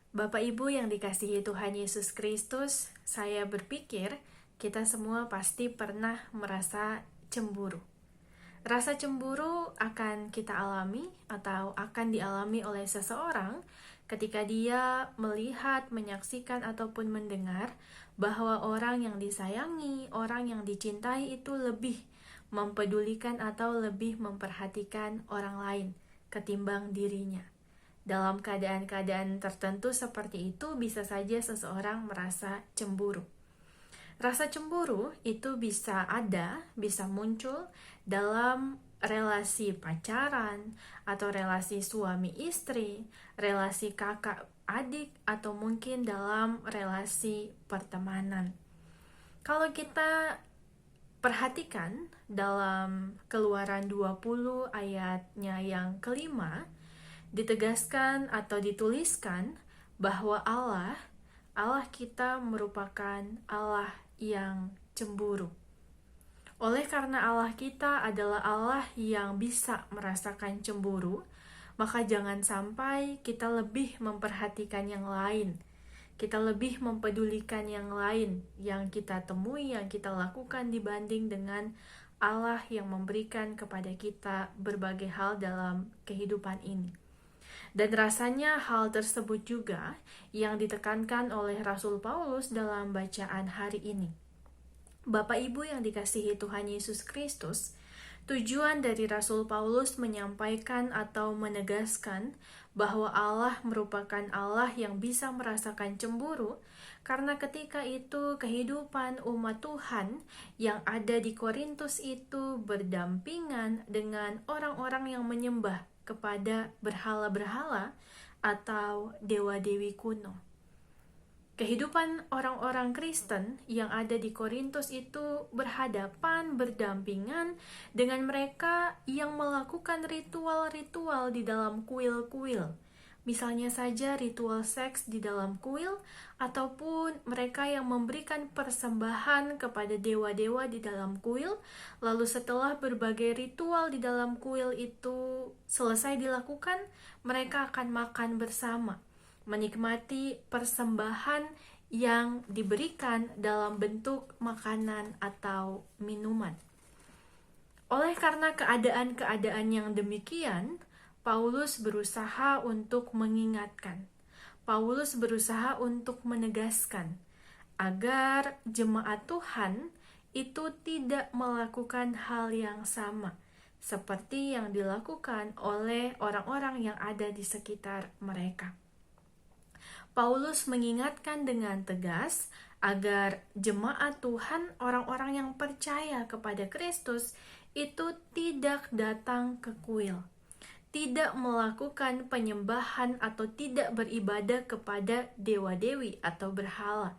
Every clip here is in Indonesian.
Bapak Ibu yang dikasihi Tuhan Yesus Kristus, saya berpikir kita semua pasti pernah merasa cemburu. Rasa cemburu akan kita alami atau akan dialami oleh seseorang ketika dia melihat, menyaksikan, ataupun mendengar bahwa orang yang disayangi, orang yang dicintai itu lebih mempedulikan atau lebih memperhatikan orang lain ketimbang dirinya. Dalam keadaan-keadaan tertentu seperti itu, bisa saja seseorang merasa cemburu. Rasa cemburu itu bisa ada, bisa muncul dalam relasi pacaran, atau relasi suami istri, relasi kakak adik, atau mungkin dalam relasi pertemanan. Kalau kita perhatikan dalam Keluaran 20 ayatnya yang kelima, ditegaskan atau dituliskan bahwa Allah kita merupakan Allah yang cemburu. Oleh karena Allah kita adalah Allah yang bisa merasakan cemburu, maka jangan sampai kita lebih memperhatikan yang lain. Kita lebih mempedulikan yang lain yang kita temui, yang kita lakukan dibanding dengan Allah yang memberikan kepada kita berbagai hal dalam kehidupan ini. Dan rasanya hal tersebut juga yang ditekankan oleh Rasul Paulus dalam bacaan hari ini. Bapak Ibu yang dikasihi Tuhan Yesus Kristus, tujuan dari Rasul Paulus menyampaikan atau menegaskan bahwa Allah merupakan Allah yang bisa merasakan cemburu, karena ketika itu kehidupan umat Tuhan yang ada di Korintus itu berdampingan dengan orang-orang yang menyembah kepada berhala-berhala atau dewa-dewi kuno. Kehidupan orang-orang Kristen yang ada di Korintus itu berhadapan, berdampingan dengan mereka yang melakukan ritual-ritual di dalam kuil-kuil. Misalnya saja ritual seks di dalam kuil, ataupun mereka yang memberikan persembahan kepada dewa-dewa di dalam kuil, lalu setelah berbagai ritual di dalam kuil itu selesai dilakukan, mereka akan makan bersama, menikmati persembahan yang diberikan dalam bentuk makanan atau minuman. Oleh karena keadaan-keadaan yang demikian, Paulus berusaha untuk mengingatkan. Paulus berusaha untuk menegaskan agar jemaat Tuhan itu tidak melakukan hal yang sama seperti yang dilakukan oleh orang-orang yang ada di sekitar mereka. Paulus mengingatkan dengan tegas agar jemaat Tuhan, orang-orang yang percaya kepada Kristus, itu tidak datang ke kuil, tidak melakukan penyembahan atau tidak beribadah kepada dewa-dewi atau berhala,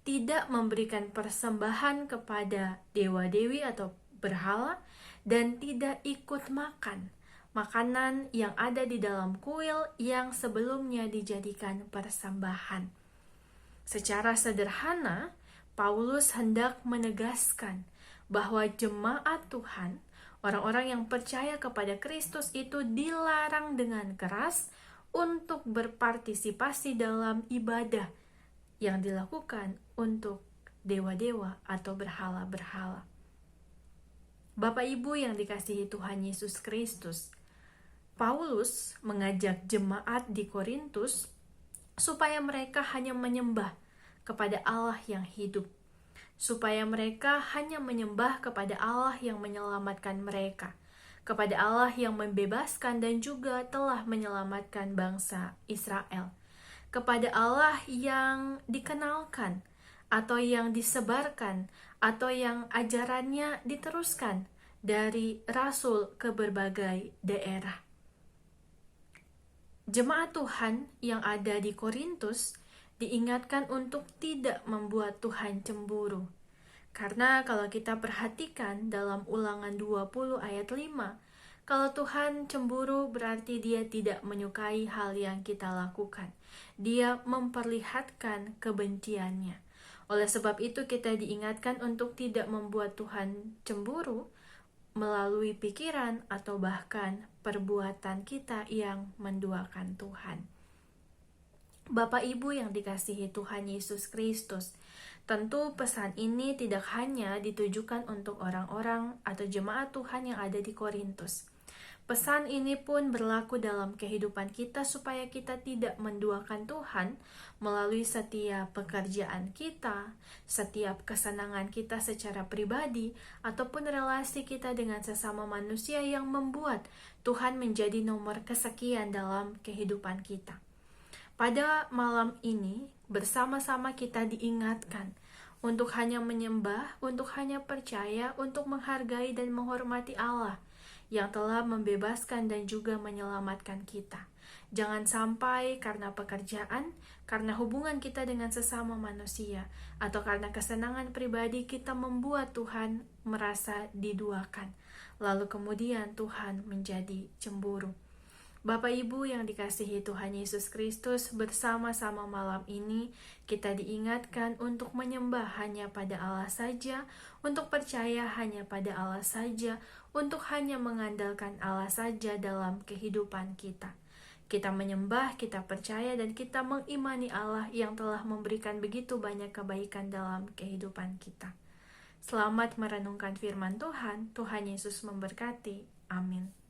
tidak memberikan persembahan kepada dewa-dewi atau berhala, dan tidak ikut makan makanan yang ada di dalam kuil yang sebelumnya dijadikan persembahan. Secara sederhana, Paulus hendak menegaskan bahwa jemaat Tuhan, orang-orang yang percaya kepada Kristus itu dilarang dengan keras untuk berpartisipasi dalam ibadah yang dilakukan untuk dewa-dewa atau berhala-berhala. Bapak Ibu yang dikasihi Tuhan Yesus Kristus, Paulus mengajak jemaat di Korintus supaya mereka hanya menyembah kepada Allah yang hidup, supaya mereka hanya menyembah kepada Allah yang menyelamatkan mereka, kepada Allah yang membebaskan dan juga telah menyelamatkan bangsa Israel, kepada Allah yang dikenalkan atau yang disebarkan atau yang ajarannya diteruskan dari rasul ke berbagai daerah. Jemaat Tuhan yang ada di Korintus diingatkan untuk tidak membuat Tuhan cemburu. Karena kalau kita perhatikan dalam Ulangan 20 ayat 5, kalau Tuhan cemburu berarti dia tidak menyukai hal yang kita lakukan. Dia memperlihatkan kebenciannya. Oleh sebab itu kita diingatkan untuk tidak membuat Tuhan cemburu melalui pikiran atau bahkan perbuatan kita yang menduakan Tuhan. Bapak Ibu yang dikasihi Tuhan Yesus Kristus, tentu pesan ini tidak hanya ditujukan untuk orang-orang atau jemaat Tuhan yang ada di Korintus. Pesan ini pun berlaku dalam kehidupan kita supaya kita tidak menduakan Tuhan melalui setiap pekerjaan kita, setiap kesenangan kita secara pribadi, ataupun relasi kita dengan sesama manusia yang membuat Tuhan menjadi nomor kesekian dalam kehidupan kita. Pada malam ini, bersama-sama kita diingatkan untuk hanya menyembah, untuk hanya percaya, untuk menghargai dan menghormati Allah yang telah membebaskan dan juga menyelamatkan kita. Jangan sampai karena pekerjaan, karena hubungan kita dengan sesama manusia, atau karena kesenangan pribadi kita membuat Tuhan merasa diduakan. Lalu kemudian Tuhan menjadi cemburu. Bapak Ibu yang dikasihi Tuhan Yesus Kristus, bersama-sama malam ini kita diingatkan untuk menyembah hanya pada Allah saja, untuk percaya hanya pada Allah saja, untuk hanya mengandalkan Allah saja dalam kehidupan kita. Kita menyembah, kita percaya, dan kita mengimani Allah yang telah memberikan begitu banyak kebaikan dalam kehidupan kita. Selamat merenungkan firman Tuhan. Tuhan Yesus memberkati. Amin.